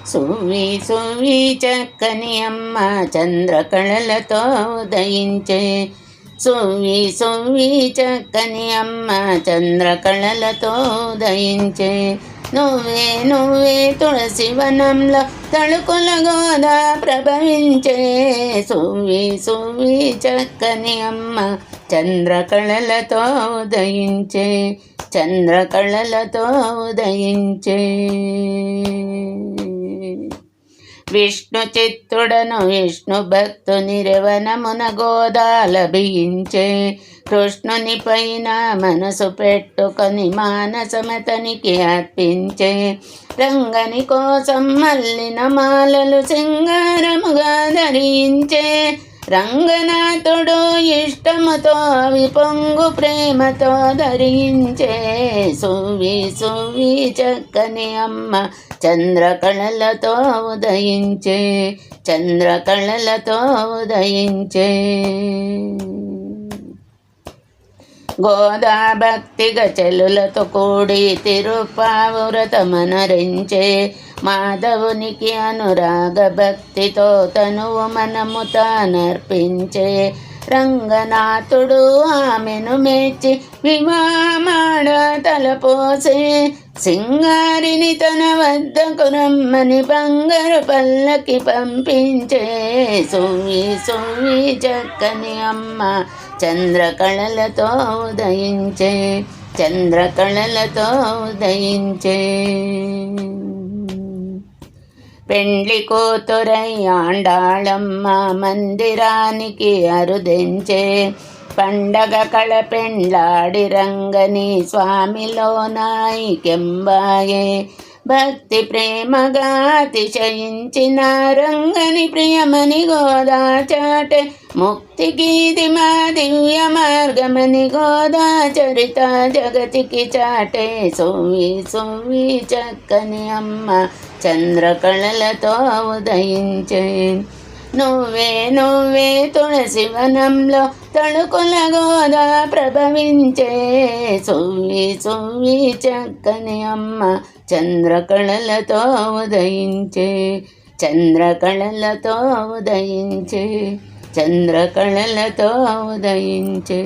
సువి సువి చక్కని అమ్మ చంద్రకళలతో ఉదయించే. సువి సువి చక్కని అమ్మ చంద్రకళలతో ఉదయించే. నువ్వే నువ్వే తులసి వనంలో తళుకుల గోదా ప్రభవించే. సువి సువి చక్కని అమ్మ చంద్రకళలతో ఉదయించే. చంద్రకళలతో ఉదయించే. విష్ణు చిత్తుడను విష్ణు భక్తుని రవనమున గోదాలభించే. కృష్ణుని పైన మనసు పెట్టుకొని మానసమతనికి అర్పించే. రంగని కోసం మల్లిన మాలలు సింగారముగా ధరించే. రంగనాథుడు ఇష్టముతో అవి పొంగు ప్రేమతో ధరించే. సువి సువి చక్కని అమ్మ చంద్రకళలతో ఉదయించే. చంద్రకళలతో ఉదయించే. గోదా భక్తిగా చెలులతో కూడి తిరుపావురతమనరించే. మాధవునికి అనురాగ భక్తితో తనువు మనము తానర్పించే. రంగనాథుడు ఆమెను మెచ్చి వివాహమాడ తలపోసే. సింగారిని తన వద్దకు రమ్మని బంగారు పల్లకి పంపించే. సువి సువి చక్కని అమ్మ చంద్రకళలతో ఉదయించే. చంద్రకళలతో ఉదయించే. పెండ్లి కూతురై ఆండాళమ్మ మందిరానికి అరుదించే. పండగ కళ పెండ్లాడి రంగని స్వామిలో నాయికెంబాయే. భక్తి ప్రేమగా అతిశయించిన రంగని ప్రియమని గోదా చాటే. ముక్తిగీది మా దివ్య మార్గమని గోదా చరిత జగతికి చాటే. సువి సువి చక్కని అమ్మ చంద్రకళలతో ఉదయించే. నువ్వే నువ్వే తులసి వనంలో తళుకుల గోదా ప్రభవించే. సువి సువి చక్కని అమ్మ చంద్రకళలతో ఉదయించే. చంద్రకళలతో ఉదయించే. చంద్రకళలతో ఉదయించే.